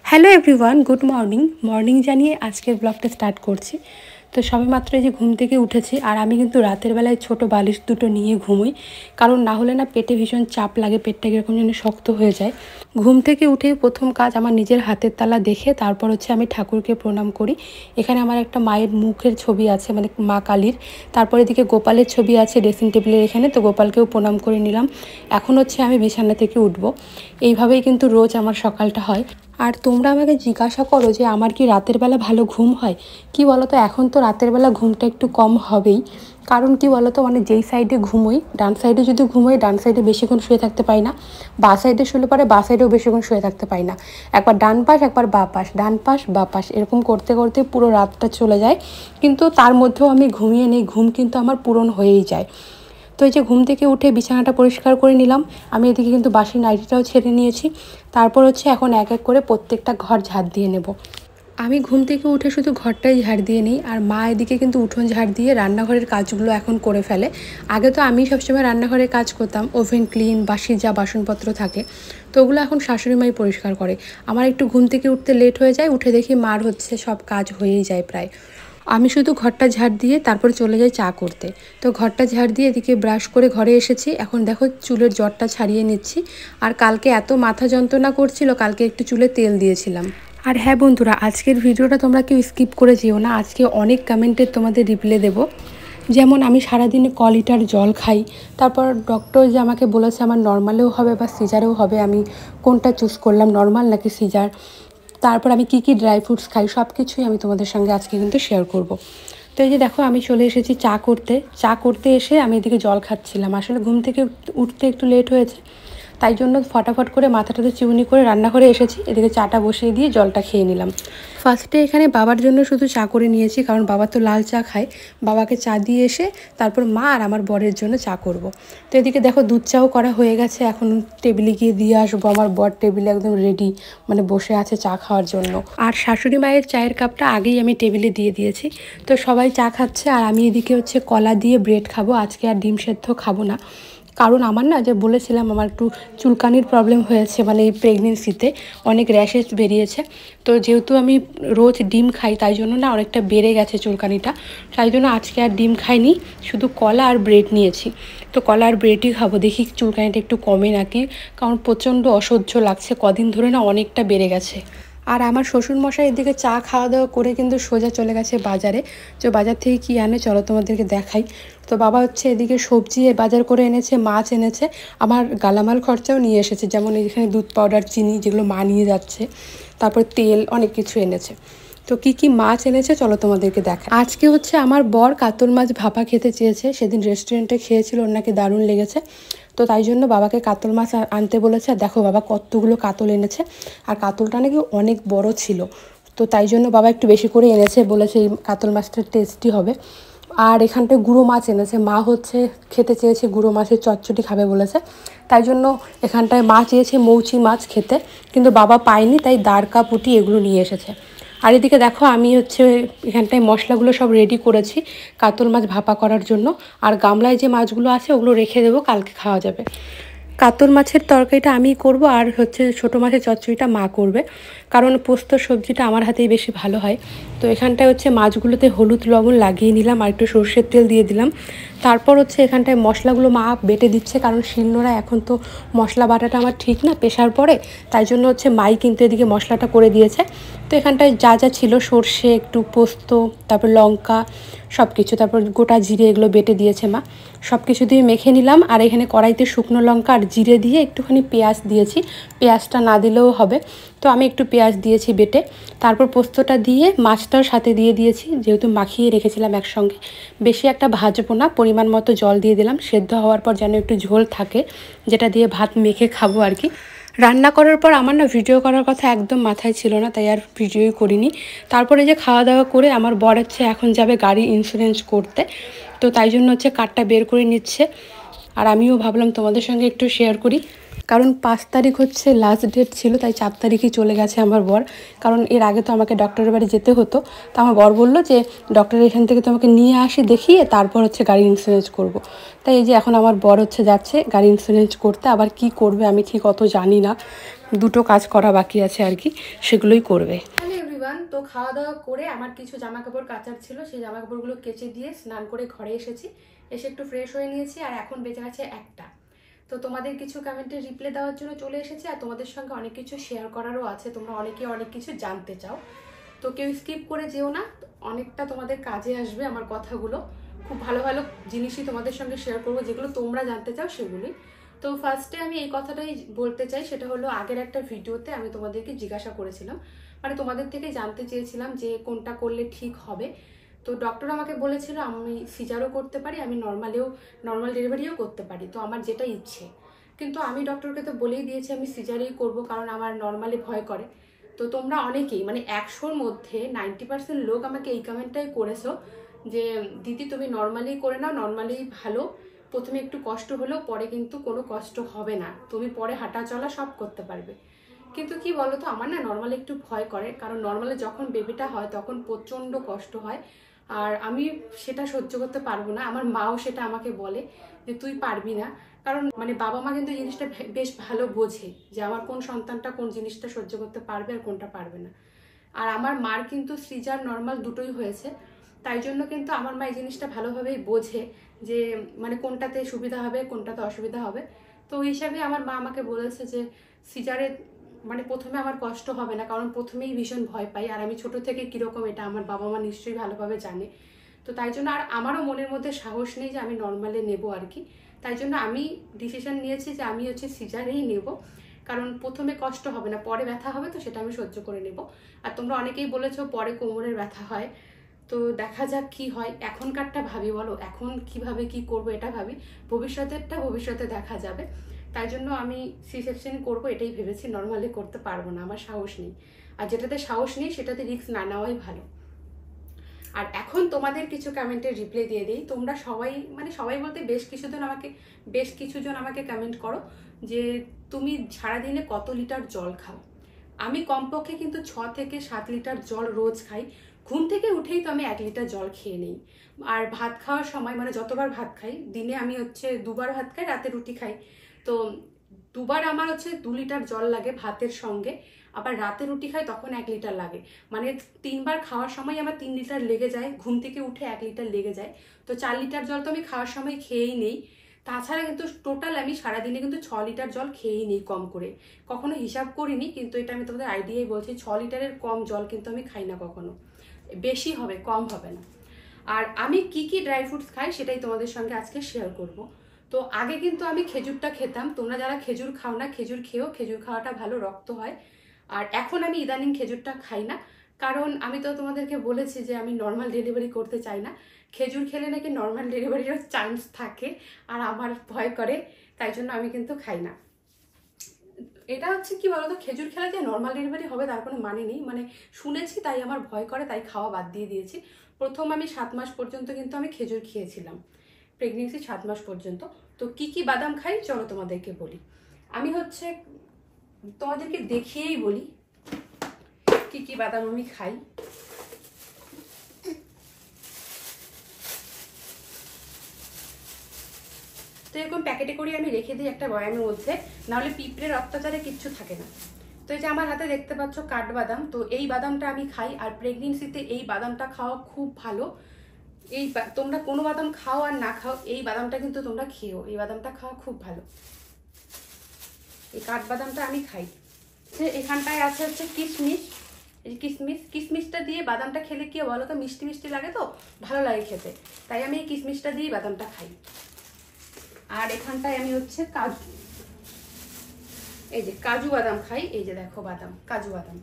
Hello everyone, good morning জানিয়ে আজকের ব্লগটা স্টার্ট করছি। তো সবে মাত্র এই যে ঘুম থেকে উঠেছি, আর আমি কিন্তু রাতের বেলায় ছোট বালিশ দুটো নিয়ে ঘুমোই, কারণ না হলে না পেটে ভীষণ চাপ লাগে, পেটটা কীরকম যেন শক্ত হয়ে যায়। ঘুম থেকে উঠেই প্রথম কাজ আমার নিজের হাতের তালা দেখে তারপর হচ্ছে আমি ঠাকুরকে প্রণাম করি। এখানে আমার একটা মায়ের মুখের ছবি আছে, মানে মা কালীর। তারপর এদিকে গোপালের ছবি আছে ড্রেসিং টেবিলের এখানে, তো গোপালকেও প্রণাম করে নিলাম। এখন হচ্ছে আমি বিছানা থেকে উঠবো। এইভাবেই কিন্তু রোজ আমার সকালটা হয়। আর তোমরা আমাকে জিজ্ঞাসা করো যে আমার কি রাতের বেলা ভালো ঘুম হয়? কি বলো তো, এখন তো রাতের বেলা ঘুমটা একটু কম হবেই। কারণ কি বলো তো, মানে যেই সাইডে ঘুমোই, ডান সাইডে যদি ঘুমোই ডান সাইডে বেশিক্ষণ শুয়ে থাকতে পারি না, বা সাইডে শুলে পরে বা সাইডেও বেশিক্ষণ শুয়ে থাকতে পারি না। একবার ডান পাশ একবার বা পাশ, ডান পাশ বা পাশ, এরকম করতে করতে পুরো রাতটা চলে যায়। কিন্তু তার মধ্যেও আমি ঘুমিয়ে নেই, ঘুম কিন্তু আমার পূরণ হয়েই যায়। তো এই যে ঘুম থেকে উঠে বিছানাটা পরিষ্কার করে নিলাম, আমি এদিকে কিন্তু বাসি নাইটিটাও ছেড়ে নিয়েছি। তারপর হচ্ছে এখন এক এক করে প্রত্যেকটা ঘর ঝাড় দিয়ে নেব। আমি ঘুম থেকে উঠে শুধু ঘরটাই ঝাড় দিয়ে নিই, আর মা এদিকে কিন্তু উঠোন ঝাড় দিয়ে রান্নাঘরের কাজগুলো এখন করে ফেলে। আগে তো আমি সবসময় রান্নাঘরের কাজ করতাম, ওভেন ক্লিন, বাসি যা বাসনপত্র থাকে, তো ওগুলো এখন শাশুড়ি মাই পরিষ্কার করে। আমার একটু ঘুম থেকে উঠতে লেট হয়ে যায়, উঠে দেখি মার হচ্ছে সব কাজ হয়েই যায় প্রায়। আমি শুধু ঘরটা ঝাড় দিয়ে তারপরে চলে যাই চা করতে। তো ঘরটা ঝাড় দিয়ে এদিকে ব্রাশ করে ঘরে এসেছি, এখন দেখো চুলের জটটা ছাড়িয়ে নিচ্ছি। আর কালকে এত মাথা যন্ত্রণা করছিল, কালকে একটু চুলে তেল দিয়েছিলাম। আর হ্যাঁ বন্ধুরা, আজকের ভিডিওটা তোমরা কেউ স্কিপ করে যেও না, আজকে অনেক কমেন্টের তোমাদের রিপ্লাই দেবো। যেমন আমি সারাদিনে ক লিটার জল খাই, তারপর ডক্টর যে আমাকে বলেছে আমার নর্মালেও হবে বা সিজারেও হবে, আমি কোনটা চুজ করলাম, নর্মাল নাকি সিজার। তারপর আমি কি ড্রাই ফ্রুটস খাই, সব কিছুই আমি তোমাদের সঙ্গে আজকে কিন্তু শেয়ার করব। তো এই যে দেখো আমি চলে এসেছি চা করতে এসে আমি এদিকে জল খাচ্ছিলাম। আসলে ঘুম থেকে উঠতে একটু লেট হয়েছে, তাই জন্য ফটাফট করে মাথাটাতে চিউনি করে রান্নাঘরে এসেছি, এদিকে চাটা বসিয়ে দিয়ে জলটা খেয়ে নিলাম। ফার্স্টে এখানে বাবার জন্য শুধু চা করে নিয়েছি, কারণ বাবা তো লাল চা খায়। বাবাকে চা দিয়ে এসে তারপর মা আর আমার বরের জন্য চা করব। তো এদিকে দেখো দুধ চাও করা হয়ে গেছে, এখন টেবিলে গিয়ে দিয়ে আসবো। আমার বর টেবিলে একদম রেডি, মানে বসে আছে চা খাওয়ার জন্য। আর শাশুড়ি মায়ের চায়ের কাপটা আগেই আমি টেবিলে দিয়ে দিয়েছি। তো সবাই চা খাচ্ছে, আর আমি এদিকে হচ্ছে কলা দিয়ে ব্রেড খাবো আজকে, আর ডিম সেদ্ধ খাবো না। কারণ আমার না, যে বলেছিলাম আমার একটু চুলকানির প্রবলেম হয়েছে, মানে এই প্রেগনেন্সিতে অনেক র্যাশেস বেরিয়েছে। তো যেহেতু আমি রোজ ডিম খাই, তাই জন্য না অনেকটা বেড়ে গেছে চুলকানিটা। তাই জন্য আজকে আর ডিম খাইনি, শুধু কলা আর ব্রেড নিয়েছি। তো কলা আর ব্রেডই খাবো, দেখি চুলকানিটা একটু কমে নাকি, কারণ প্রচণ্ড অসহ্য লাগছে, কদিন ধরে না অনেকটা বেড়ে গেছে। আর আমার শ্বশুরমশাই এদিকে চা খাওয়া দাওয়া করে কিন্তু সোজা চলে গেছে বাজারে। তো বাজার থেকে কী আনে চলো তোমাদেরকে দেখাই। তো বাবা হচ্ছে এদিকে সবজি বাজার করে এনেছে, মাছ এনেছে, আমার গালামাল খরচাও নিয়ে এসেছে, যেমন এখানে দুধ পাউডার, চিনি, যেগুলো মা নিয়ে যাচ্ছে, তারপর তেল, অনেক কিছু এনেছে। তো কি মাছ এনেছে চলো তোমাদেরকে দেখা। আজকে হচ্ছে আমার বর কাতল মাছ ভাপা খেতে চেয়েছে, সেদিন রেস্টুরেন্টে খেয়েছিল, ওর নাকি দারুণ লেগেছে। তো তাই জন্য বাবাকে কাতল মাছ আনতে বলেছে। আর দেখো বাবা কতগুলো কাতল এনেছে, আর কাতলটা নাকি অনেক বড় ছিল। তো তাই জন্য বাবা একটু বেশি করে এনেছে, বলেছে এই কাতল মাছটা টেস্টি হবে। আর এখানটায় গুঁড়ো মাছ এনেছে, মা হচ্ছে খেতে চেয়েছে গুঁড়ো মাছের চচ্চড়ি খাবে বলেছে, তাই জন্য এখানটায় মা চেয়েছে মৌচি মাছ খেতে, কিন্তু বাবা পায়নি, তাই দাঁড়কা পুঁটি এগুলো নিয়ে এসেছে। আর এদিকে দেখো আমি হচ্ছে এখানটায় মশলাগুলো সব রেডি করেছি কাতল মাছ ভাপা করার জন্য। আর গামলায় যে মাছগুলো আছে ওগুলো রেখে দেবো, কালকে খাওয়া যাবে। কাতল মাছের তরকারিটা আমিই করব, আর হচ্ছে ছোটো মাছের চচ্চড়িটা মা করবে, কারণ পোস্ত সবজিটা আমার হাতেই বেশি ভালো হয়। তো এখানটায় হচ্ছে মাছগুলোতে হলুদ লবণ লাগিয়ে নিলাম, আর একটু সর্ষের তেল দিয়ে দিলাম। তারপর হচ্ছে এখানটায় মশলাগুলো মা বেটে দিচ্ছে, কারণ শিলনোড়া এখন তো মশলা বাটাটা আমার ঠিক না, প্রেশার পড়ে, তাই জন্য হচ্ছে মাই কিন্তু এদিকে মশলাটা করে দিয়েছে। তো এখানটায় যা যা ছিল, সর্ষে, একটু পোস্ত, তারপর লঙ্কা, সব কিছু, তারপর গোটা জিরে, এগুলো বেটে দিয়েছে মা। সব কিছু দিয়ে মেখে নিলাম, আর এখানে কড়াইতে শুকনো লঙ্কা আর জিরে দিয়ে একটুখানি পেঁয়াজ দিয়েছি, পেঁয়াজটা না দিলেও হবে। তো আমি একটু পেঁয়াজ দিয়েছি বেটে, তারপর পোস্তটা দিয়ে মাছটাও সাথে দিয়ে দিয়েছি, যেহেতু মাখিয়ে রেখেছিলাম একসঙ্গে। বেশি একটা ভাজবো না, পরিমাণ মতো জল দিয়ে দিলাম, সেদ্ধ হওয়ার পর যেন একটু ঝোল থাকে, যেটা দিয়ে ভাত মেখে খাবো আর কি। রান্না করার পর আমার না ভিডিও করার কথা একদম মাথায় ছিল না, তাই আর ভিডিওই করিনি। তারপরে যে খাওয়া দাওয়া করে আমার বর হচ্ছে এখন যাবে গাড়ি ইন্স্যুরেন্স করতে, তো তাই জন্য হচ্ছে কার্ডটা বের করে নিচ্ছে। আর আমিও ভাবলাম তোমাদের সঙ্গে একটু শেয়ার করি। কারণ 5 তারিখ হচ্ছে লাস্ট ডেট ছিল, তাই 4 তারিখই চলে গেছে আমার বর। কারণ এর আগে তো আমাকে ডক্টরের বাড়ি যেতে হতো, তো আমার বর বললো যে ডক্টর এখান থেকে তোমাকে নিয়ে আসি দেখিয়ে তারপর হচ্ছে গাড়ি ইন্স্যুরেন্স করব। তাই এই যে এখন আমার বর হচ্ছে যাচ্ছে গাড়ি ইন্স্যুরেন্স করতে। আবার কি করবে আমি ঠিক অত জানি না, দুটো কাজ করা বাকি আছে আর কি, সেগুলোই করবে। হ্যালো এভরিওয়ান, তো খাওয়া দাওয়া করে আমার কিছু জামা কাপড় কাচার ছিল, সেই জামা কাপড়গুলো কেচে দিয়ে স্নান করে ঘরে এসেছি, এসে একটু ফ্রেশ হয়ে নিয়েছি। আর এখন বেজে গেছে 1টা। তো তোমাদের কিছু কমেন্টে রিপ্লাই দেওয়ার জন্য চলে এসেছি, আর তোমাদের সঙ্গে অনেক কিছু শেয়ার করারও আছে। তোমরা অনেকে অনেক কিছু জানতে চাও, তো কেউ স্কিপ করে যেও না, অনেকটা তোমাদের কাজে আসবে আমার কথাগুলো। খুব ভালো ভালো জিনিসই তোমাদের সঙ্গে শেয়ার করবো, যেগুলো তোমরা জানতে চাও সেগুলোই। তো ফার্স্টে আমি এই কথাটাই বলতে চাই, সেটা হলো আগের একটা ভিডিওতে আমি তোমাদেরকে জিজ্ঞাসা করেছিলাম, মানে তোমাদের থেকে জানতে চেয়েছিলাম যে কোনটা করলে ঠিক হবে। তো ডক্টর আমাকে বলেছিল আমি সিজারও করতে পারি, আমি নর্মাল ডেলিভারিও করতে পারি, তো আমার যেটা ইচ্ছে। কিন্তু আমি ডক্টরকে তো বলেই দিয়েছি আমি সিজারেই করব, কারণ আমার নর্মালি ভয় করে। তো তোমরা অনেকেই, মানে 100-র মধ্যে 90% লোক আমাকে এই কমেন্টটাই করেছো যে দিদি তুমি নর্মালি করে নাও, নর্মালি ভালো, প্রথমে একটু কষ্ট হলেও পরে কিন্তু কোনো কষ্ট হবে না, তুমি পরে হাঁটা চলা সব করতে পারবে। কিন্তু কি বলো তো, আমার না নর্মালি একটু ভয় করে, কারণ নর্মালি যখন বেবিটা হয় তখন প্রচণ্ড কষ্ট হয়, আর আমি সেটা সহ্য করতে পারবো না। আমার মাও সেটা আমাকে বলে যে তুই পারবি না, কারণ মানে বাবা মা কিন্তু জিনিসটা বেশ ভালো বোঝে যে আমার কোন সন্তানটা কোন জিনিসটা সহ্য করতে পারবে আর কোনটা পারবে না। আর আমার মার কিন্তু সিজার নর্মাল দুটোই হয়েছে, তাই জন্য কিন্তু আমার মা এই জিনিসটা ভালোভাবেই বোঝে যে মানে কোনটাতে সুবিধা হবে কোনটাতে অসুবিধা হবে। তো ওই হিসাবে আমার মা আমাকে বলেছে যে সিজারে মানে প্রথমে আমার কষ্ট হবে না, কারণ প্রথমেই ভীষণ ভয় পাই, আর আমি ছোট থেকে কীরকম এটা আমার বাবা মা নিশ্চয়ই ভালোভাবে জানে। তো তাই জন্য আর আমারও মনের মধ্যে সাহস নেই যে আমি নর্মালে নেব আর কি। তাই জন্য আমি ডিসিশন নিয়েছি যে আমি হচ্ছে সিজারেই নেব, কারণ প্রথমে কষ্ট হবে না, পরে ব্যথা হবে, তো সেটা আমি সহ্য করে নেব। আর তোমরা অনেকেই বলেছো পরে কোমরের ব্যথা হয়, তো দেখা যাক কি হয়। এখনকারটা ভাবি বলো, এখন কিভাবে কি করব এটা ভাবি, ভবিষ্যতেরটা ভবিষ্যতে দেখা যাবে। তাই জন্য আমি সি সেকশন করবো এটাই ভেবেছি, নর্মালি করতে পারবো না, আমার সাহস নেই। আর যেটাতে সাহস নেই সেটাতে রিস্ক না নেওয়াই ভালো। আর এখন তোমাদের কিছু কমেন্টের রিপ্লাই দিয়ে দিই। তোমরা সবাই, মানে সবাই বলতে বেশ কিছুজন আমাকে কমেন্ট করো যে তুমি সারাদিনে কত লিটার জল খাও। আমি কমপক্ষে কিন্তু 6 থেকে 7 লিটার জল রোজ খাই। ঘুম থেকে উঠেই তো আমি 1 লিটার জল খেয়ে নিই। আর ভাত খাওয়ার সময়, মানে যতবার ভাত খাই, দিনে আমি হচ্ছে 2বার ভাত খাই, রাতে রুটি খাই, তো 2বার আমার হচ্ছে 2 লিটার জল লাগে ভাতের সঙ্গে। আবার রাতে রুটি খাই তখন 1 লিটার লাগে, মানে 3বার খাওয়ার সময় আমার 3 লিটার লেগে যায়, ঘুম থেকে উঠে 1 লিটার লেগে যায়। তো 4 লিটার জল তো আমি খাওয়ার সময় খেয়েই নেই। তাছাড়া কিন্তু টোটাল আমি সারাদিনে কিন্তু 6 লিটার জল খেয়েই নিই কম করে। কখনো হিসাব করিনি, কিন্তু এটা আমি তোমাদের আইডিয়াই বলছি, 6 লিটারের কম জল কিন্তু আমি খাই না কখনো। বেশি হবে, কম হবে না। আর আমি কি কি ড্রাই ফ্রুটস খাই সেটাই তোমাদের সঙ্গে আজকে শেয়ার করব। তো আগে কিন্তু আমি খেজুরটা খেতাম, তোমরা যারা খেজুর খাও না খেজুর খেও, খেজুর খাওয়াটা ভালো, রক্ত হয়। আর এখন আমি ইদানিং খেজুরটা খাই না, কারণ আমি তো তোমাদেরকে বলেছি যে আমি নর্মাল ডেলিভারি করতে চাই না। খেজুর খেলে নাকি নর্মাল ডেলিভারিরও চান্স থাকে, আর আমার ভয় করে, তাই জন্য আমি কিন্তু খাই না। এটা হচ্ছে কি বলতো, খেজুর খেলে যে নর্মাল ডেলিভারি হবে তার কোনো মানে নেই, মানে শুনেছি তাই আমার ভয় করে, তাই খাওয়া বাদ দিয়ে দিয়েছি। প্রথম আমি 7 মাস পর্যন্ত কিন্তু আমি খেজুর খেয়েছিলাম, প্রেগনেন্সি 7 মাস পর্যন্ত। তো কি কি বাদাম খাই চলো তোমাদেরকে বলি। আমি হচ্ছে তোমাদেরকে দেখিয়েই বলি কি কি বাদাম আমি খাই। তো এরকম প্যাকেটে করে আমি রেখে দিই একটা বয়ামের মধ্যে, নাহলে পিঁপড়ের অত্যাচারে কিচ্ছু থাকে না। তো এই যে আমার হাতে দেখতে পাচ্ছ কাঠবাদাম, তো এই বাদামটা আমি খাই, আর প্রেগনেন্সিতে এই বাদামটা খাওয়া খুব ভালো। তোমরা কোনো বাদাম খাও আর না খাও, এই বাদামটা কিন্তু তোমরা খেও, এই বাদামটা খাওয়া খুব ভালো। এই কাঠবাদামটা আমি খাই। এখানটায় আছে হচ্ছে কিশমিশ, এই কিশমিশটা দিয়ে বাদামটা খেলে কি বলো তো, মিষ্টি মিষ্টি লাগে, তো ভালো লাগে খেতে, তাই আমি এই কিশমিশটা দিয়ে বাদামটা খাই। আর এখানটায় আমি হচ্ছে এই যে কাজু বাদাম খাই, এই যে দেখো বাদাম, কাজু বাদাম।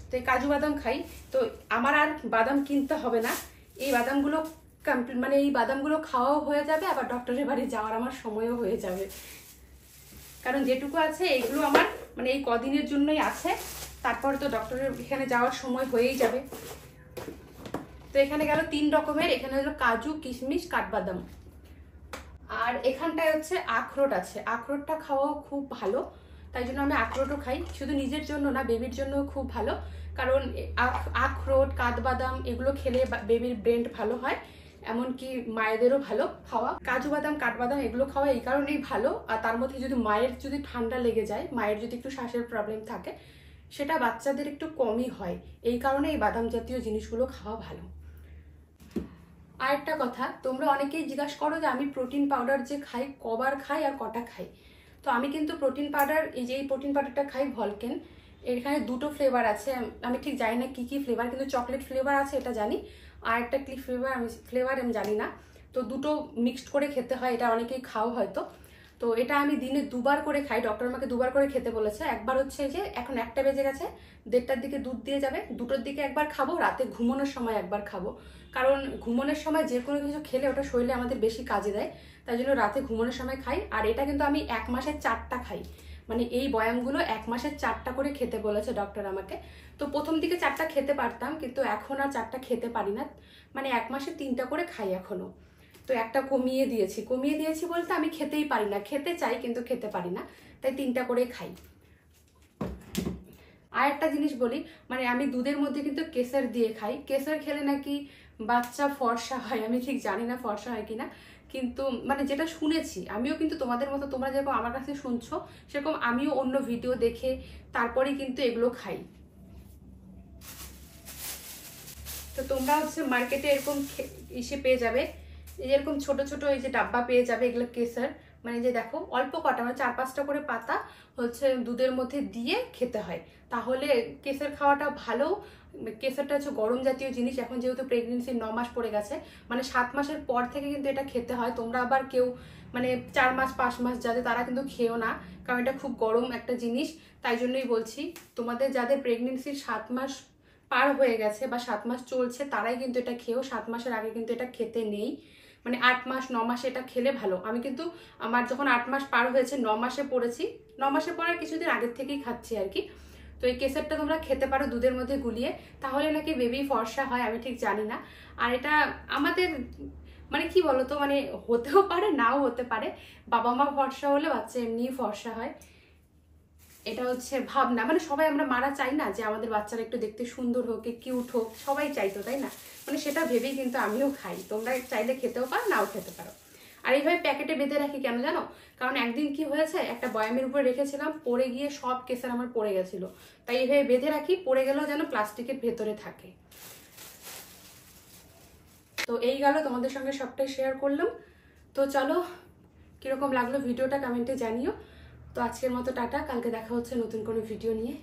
তো এই কাজু বাদাম খাই, তো আমার আর বাদাম কিনতে হবে না, এই বাদামগুলো মানে এই বাদামগুলো খাওয়াও হয়ে যাবে, আবার ডক্টরের বাড়ি যাওয়ার আমার সময়ও হয়ে যাবে, কারণ যেটুকু আছে এগুলো আমার মানে এই কদিনের জন্যই আছে, তারপর তো ডক্টরের এখানে যাওয়ার সময় হয়েই যাবে। তো এখানে গেল 3 রকমের, এখানে হলো কাজু, কিশমিশ, কাঠবাদাম। আর এখানটায় হচ্ছে আখরোট আছে, আখরোটটা খাওয়াও খুব ভালো। তাই জন্য আমি আখরোটও খাই, শুধু নিজের জন্য না, বেবির জন্য খুব ভালো। কারণ আখরোট, কাঠবাদাম এগুলো খেলে বেবির ব্রেন ভালো হয়, এমনকি মায়েদেরও ভালো খাওয়া। কাজু বাদাম, কাঠবাদাম এগুলো খাওয়া এই কারণেই ভালো। আর তার মধ্যে যদি মায়ের যদি ঠান্ডা লেগে যায়, মায়ের যদি একটু শ্বাসের প্রবলেম থাকে, সেটা বাচ্চাদের একটু কমই হয়, এই কারণে এই বাদাম জাতীয় জিনিসগুলো খাওয়া ভালো। আর একটা কথা, তোমরা অনেকেই জিজ্ঞাসা করো যে আমি প্রোটিন পাউডার যে খাই কবার খাই আর কটা খাই। তো আমি কিন্তু প্রোটিন পাউডার, এই যে এই প্রোটিন পাউডারটা খাই ভলকেন, এখানে দুটো ফ্লেভার আছে, আমি ঠিক জানি না কি কি ফ্লেভার, কিন্তু চকলেট ফ্লেভার আছে এটা জানি, আর একটা কি ফ্লেভার আমি জানি না। তো দুটো মিক্সড করে খেতে হয়, এটা অনেকেই খাও হয়তো। তো এটা আমি দিনে 2বার করে খাই, ডক্টর আমাকে 2বার করে খেতে বলেছে। একবার হচ্ছে যে এখন 1টা বেজে গেছে, 1:30টার দিকে দুধ দিয়ে যাবে, 2টোর দিকে একবার খাবো, রাতে ঘুমানোর সময় একবার খাবো। কারণ ঘুমানোর সময় যে কোনো কিছু খেলে ওটা শরীরে আমাদের বেশি কাজে দেয়, তাই জন্য রাতে ঘুমানোর সময় খাই। আর এটা কিন্তু আমি 1 মাসে 4টা খাই, মানে এই বয়ামগুলো 1 মাসে 4টা করে খেতে বলেছে ডক্টর আমাকে। তো প্রথম দিকে 4টা খেতে পারতাম, কিন্তু এখন আর 4টা খেতে পারি না, মানে 1 মাসে 3টা করে খাই এখনো। তো একটা কমিয়ে দিয়েছি বলতে আমি খেতেই পারি না, খেতে চাই কিন্তু খেতে পারি না, তাই 3টা করে খাই। আর একটা জিনিস বলি, মানে আমি দুধের মধ্যে কিন্তু কেশর দিয়ে খাই, কেশর খেলে নাকি বাচ্চা ফর্সা হয়, আমি ঠিক জানি না ফর্সা হয় কিনা, কিন্তু মানে যেটা শুনেছি, আমিও কিন্তু তোমাদের মতো, তোমরা যেরকম আমার কাছে শুনছো সেরকম আমিও অন্য ভিডিও দেখে তারপরেই কিন্তু এগুলো খাই। তো তোমরা হচ্ছে মার্কেটে এরকম এসে পেয়ে যাবে, এরকম ছোট ছোট এই যে ডাব্বা পেয়ে যাবে, এগুলো কেশর, মানে যে দেখো অল্প কটা, মানে 4-5টা করে পাতা হচ্ছে দুধের মধ্যে দিয়ে খেতে হয়, তাহলে কেশর খাওয়াটা ভালো। কেশরটা হচ্ছে গরম জাতীয় জিনিস, এখন যেহেতু প্রেগনেন্সি 9 মাস পড়ে গেছে, মানে 7 মাসের পর থেকে কিন্তু এটা খেতে হয়। তোমরা আবার কেউ মানে 4 মাস 5 মাস যাদের, তারা কিন্তু খেও না, কারণ এটা খুব গরম একটা জিনিস। তাই জন্যই বলছি, তোমাদের যাদের প্রেগনেন্সির 7 মাস পার হয়ে গেছে বা 7 মাস চলছে, তারাই কিন্তু এটা খেও, 7 মাসের আগে কিন্তু এটা খেতে নেই। মানে 8 মাস 9 মাসে এটা খেলে ভালো। আমি কিন্তু আমার যখন 8 মাস পার হয়েছে, 9 মাসে পড়েছি, 9 মাসে পড়ার কিছুদিন আগের থেকেই খাচ্ছি আর কি। তো এই কেশরটা তোমরা খেতে পারো দুধের মধ্যে গুলিয়ে, তাহলে নাকি বেবি ফর্সা হয়, আমি ঠিক জানি না। আর এটা আমাদের মানে কি বলতো, মানে হতেও পারে নাও হতে পারে, বাবা মা ফর্সা হলে বাচ্চা এমনিই ফর্সা হয়, এটা হচ্ছে ভাবনা। মানে সবাই আমরা মারা চাই না যে আমাদের বাচ্চারা একটু দেখতে সুন্দর হোক, কিউট হোক, সবাই চাইতো তাই না, মানে সেটা ভেবেই কিন্তু আমিও খাই, তোমরা চাইলে খেতেও পারো, নাও খেতে পারো। আর এইভাবে প্যাকেটে বেঁধে রাখি কেন জানো, কারণ একদিন কি হয়েছে, একটা বয়ামের উপরে রেখেছিলাম, পড়ে গিয়ে সব কেশর আমার পড়ে গেছিল, তাই এইভাবে বেঁধে রাখি, পড়ে গেলেও যেন প্লাস্টিকের ভেতরে থাকে। তো এই গেল তোমাদের সঙ্গে সবটাই শেয়ার করলাম। তো চলো, কিরকম লাগলো ভিডিওটা কমেন্টে জানিও। তো আজকের মতো টাটা, কালকে দেখা হচ্ছে নতুন কোনো ভিডিও নিয়ে।